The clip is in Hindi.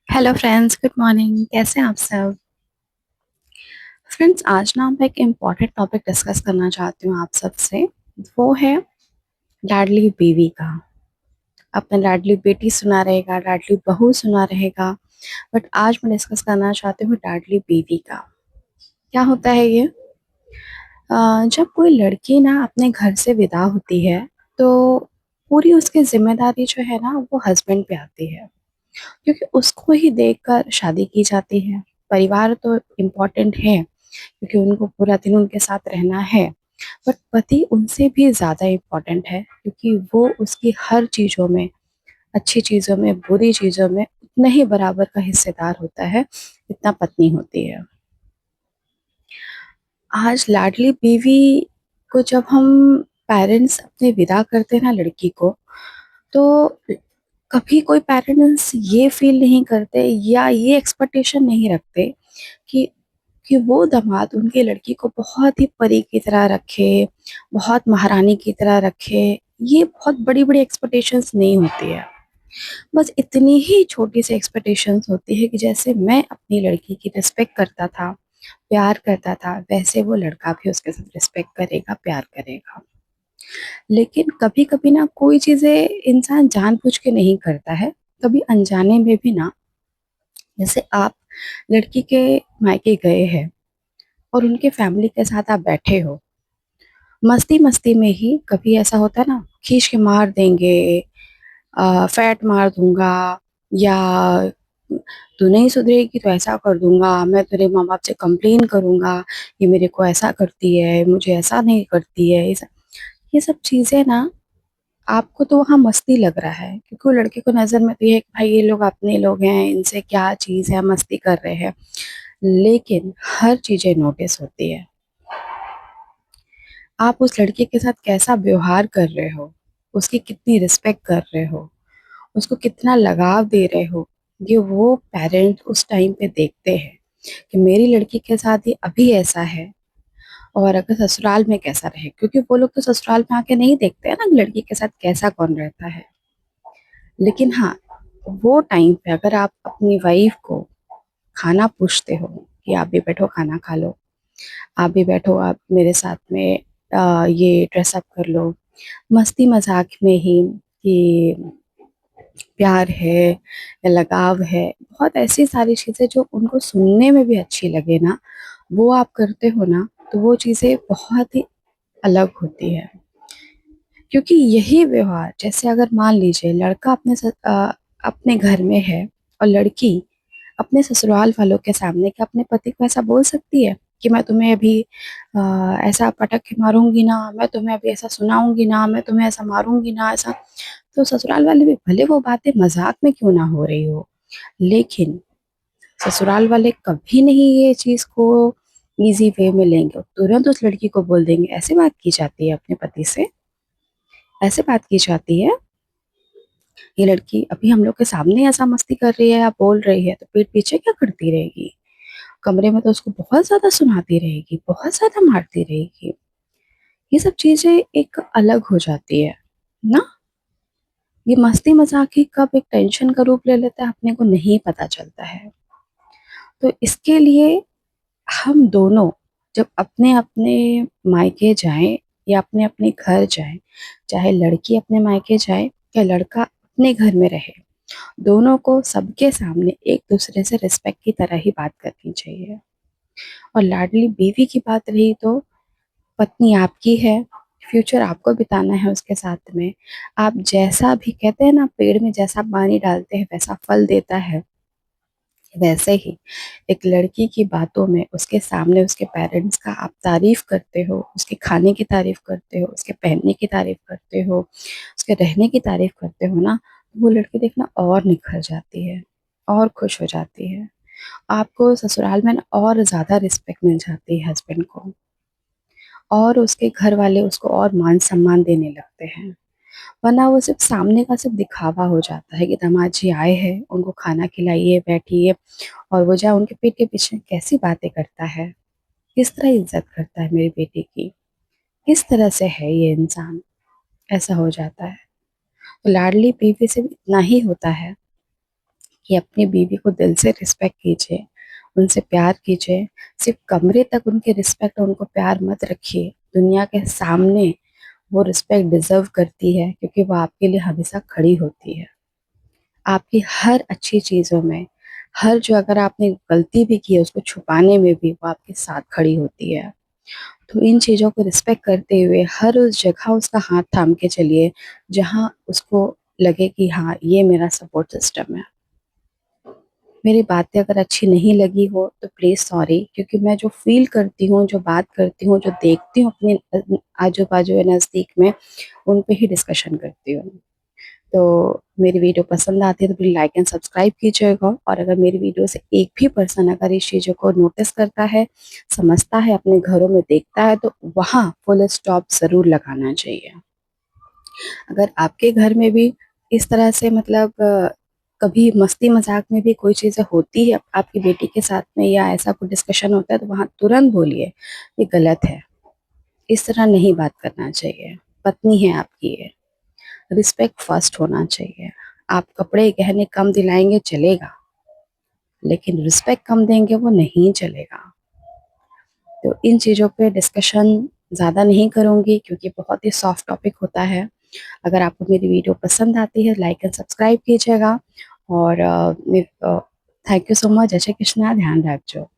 Hello friends, good morning. कैसे हैं आप सब? फ्रेंड्स, आज ना मैं एक इम्पॉर्टेंट टॉपिक डिस्कस करना चाहती हूँ आप सबसे। वो है लाडली बीवी का। आपने लाडली बेटी सुना रहेगा, लाडली बहू सुना रहेगा, बट आज मैं डिस्कस करना चाहती हूँ लाडली बीवी का। क्या होता है ये? जब कोई लड़की ना अपने घर से विदा होती है तो पूरी उसकी जिम्मेदारी जो है ना वो हस्बैंड पे आती है, क्योंकि उसको ही देखकर शादी की जाती है। परिवार तो इम्पोर्टेंट है क्योंकि उनको पूरा दिन उनके साथ रहना है, बट पति उनसे भी ज़्यादा इम्पोर्टेंट है क्योंकि वो उसकी हर चीज़ों में, अच्छी चीज़ों में, बुरी चीज़ों में उतना ही बराबर का हिस्सेदार होता है जितना पत्नी होती है। आज लाडली बीवी को जब हम पेरेंट्स अपने विदा करते हैं ना लड़की को, तो कभी कोई पेरेंट्स ये फील नहीं करते या ये एक्सपेक्टेशन नहीं रखते कि वो दामाद उनकी लड़की को बहुत ही परी की तरह रखे, बहुत महारानी की तरह रखे। ये बहुत बड़ी-बड़ी एक्सपेक्टेशंस नहीं होती है। बस इतनी ही छोटी सी एक्सपेक्टेशंस होती है कि जैसे मैं अपनी लड़की की रिस्पेक्ट करता था, प्यार करता था, वैसे वो लड़का भी उसके साथ रिस्पेक्ट करेगा, प्यार करेगा। लेकिन कभी-कभी ना कोई चीज़ें इंसान जानबूझ के नहीं करता है, कभी अनजाने में भी ना। जैसे आप लड़की के मायके गए हैं और उनके फैमिली के साथ आप बैठे हो, मस्ती-मस्ती में ही कभी ऐसा होता है ना, खींच के मार देंगे, फैट मार दूँगा, या तू नहीं सुधरेगी तो ऐसा कर दूँगा, मैं तेरे माँ-बाप से कंप्लेन करूँगा, ये मेरे को ऐसा करती है, मुझे ऐसा नहीं करती है। ये सब चीज़ें ना, आपको तो वहाँ मस्ती लग रहा है क्योंकि वो लड़के को नज़र में तो ये है कि भाई ये लोग अपने लोग हैं, इनसे क्या चीज़ है, मस्ती कर रहे हैं। लेकिन हर चीज़ें नोटिस होती है। आप उस लड़के के साथ कैसा व्यवहार कर रहे हो, उसकी कितनी रिस्पेक्ट कर रहे हो, उसको कितना लगाव दे रहे हो, ये वो पेरेंट उस टाइम पे देखते हैं कि मेरी लड़की के साथ ये अभी ऐसा है और अगर ससुराल में कैसा रहे, क्योंकि वो लोग तो ससुराल में आके नहीं देखते हैं ना कि लड़की के साथ कैसा कौन रहता है। लेकिन हाँ, वो टाइम पे अगर आप अपनी वाइफ को खाना पूछते हो कि आप भी बैठो खाना खा लो, आप भी बैठो, आप मेरे साथ में ये ड्रेस अप कर लो, मस्ती मजाक में ही कि प्यार है या लगाव है, बहुत ऐसी सारी चीज़ें जो उनको सुनने में भी अच्छी लगे ना, वो आप करते हो ना, तो वो चीज़ें बहुत ही अलग होती है। क्योंकि यही व्यवहार, जैसे अगर मान लीजिए लड़का अपने घर में है और लड़की अपने ससुराल वालों के सामने क्या अपने पति को ऐसा बोल सकती है कि मैं तुम्हें अभी ऐसा पटक के मारूंगी ना, मैं तुम्हें अभी ऐसा सुनाऊंगी ना, मैं तुम्हें ऐसा मारूंगी ना, ऐसा। तो ससुराल वाले भी भले वो बातें मजाक में क्यों ना हो रही हो, लेकिन ससुराल वाले कभी नहीं ये चीज को इजी वे में लेंगे, तुरंत उस लड़की को बोल देंगे। ऐसे बात की जाती है अपने पति से, ऐसे बात की जाती है। ये लड़की अभी हम लोग के सामने ऐसा मस्ती कर रही है या बोल रही है तो पीठ पीछे क्या करती रहेगी? कमरे में तो उसको बहुत ज़्यादा सुनाती रहेगी, बहुत ज़्यादा मारती रहेगी। ये सब चीज़ें एक अलग हो जाती है ना? ये मस्ती मज़ाक ही कब एक टेंशन का रूप ले लेता है अपने को नहीं पता चलता है। तो इसके लिए हम दोनों जब अपने-अपने मायके जाएँ या अपने-अपने घर जाएँ, चाहे लड़की अपने मायके जाए या लड़का अपने घर में रहे, दोनों को सबके सामने एक-दूसरे से रिस्पेक्ट की तरह ही बात करनी चाहिए। और लाडली बीवी की बात रही तो पत्नी आपकी है, फ्यूचर आपको बिताना है उसके साथ में। आप जैसा भी, कहते हैं ना, पेड़ में जैसा पानी डालते हैं वैसा फल देता है, वैसे ही एक लड़की की बातों में उसके सामने उसके पेरेंट्स का आप तारीफ करते हो, उसके खाने की तारीफ करते हो, उसके पहनने की तारीफ करते हो, उसके रहने की तारीफ करते हो ना, तो वो लड़की देखना और निखर जाती है और खुश हो जाती है। आपको ससुराल में ना और ज़्यादा रिस्पेक्ट मिल जाती है हस्बैंड को, और उसके घर वाले उसको और मान-सम्मान देने लगते हैं। वरना वो सिर्फ़ सामने का सिर्फ़ दिखावा हो जाता है कि दामाद जी आए हैं, उनको खाना खिलाइए, बैठिए, और वो जहाँ उनके पीठ के पीछे कैसी बातें करता है, किस तरह इज़्ज़त करता है मेरी बेटी की, किस तरह से है ये इंसान, ऐसा हो जाता है। तो लाडली बीवी से भी इतना ही होता है कि अपनी बीवी को दिल से रिस्पेक्ट कीजिए, उनसे प्यार कीजिए। सिर्फ कमरे तक उनके रिस्पेक्ट और उनको प्यार मत रखिए, दुनिया के सामने वो रिस्पेक्ट डिजर्व करती है, क्योंकि वो आपके लिए हमेशा खड़ी होती है। आपकी हर अच्छी चीज़ों में, हर जो अगर आपने गलती भी की है उसको छुपाने में भी वो आपके साथ खड़ी होती है। तो इन चीज़ों को रिस्पेक्ट करते हुए हर उस जगह उसका हाथ थाम के चलिए जहाँ उसको लगे कि हाँ, ये मेरा सपोर्ट सिस्टम है। मेरी बातें अगर अच्छी नहीं लगी हो तो प्लीज़ सॉरी, क्योंकि मैं जो फ़ील करती हूँ, जो बात करती हूँ, जो देखती हूँ अपने आजू-बाजू या नज़दीक में, उन पे ही डिस्कशन करती हूँ। तो मेरी वीडियो पसंद आती है तो प्लीज़ लाइक एंड सब्सक्राइब कीजिएगा, और अगर मेरी वीडियो से एक भी पर्सन अगर इस चीज़ों को नोटिस करता है, समझता है, अपने घरों में देखता है, तो वहाँ फुल स्टॉप ज़रूर लगाना चाहिए। अगर आपके घर में भी इस तरह से मतलब कभी मस्ती मजाक में भी कोई चीज़ें होती है आपकी बेटी के साथ में, या ऐसा कोई डिस्कशन होता है, तो वहाँ तुरंत बोलिए ये गलत है, इस तरह नहीं बात करना चाहिए। पत्नी है आपकी ये, रिस्पेक्ट फर्स्ट होना चाहिए। आप कपड़े गहने कम दिलाएंगे चलेगा, लेकिन रिस्पेक्ट कम देंगे वो नहीं चलेगा। तो इन चीज़ों पे डिस्कशन ज़्यादा नहीं करूँगी, क्योंकि बहुत ही सॉफ्ट टॉपिक होता है। अगर आपको मेरी वीडियो पसंद आती है लाइक एंड सब्सक्राइब कीजिएगा, और थैंक यू सो मच। जय श्री कृष्णा, ध्यान रखजो।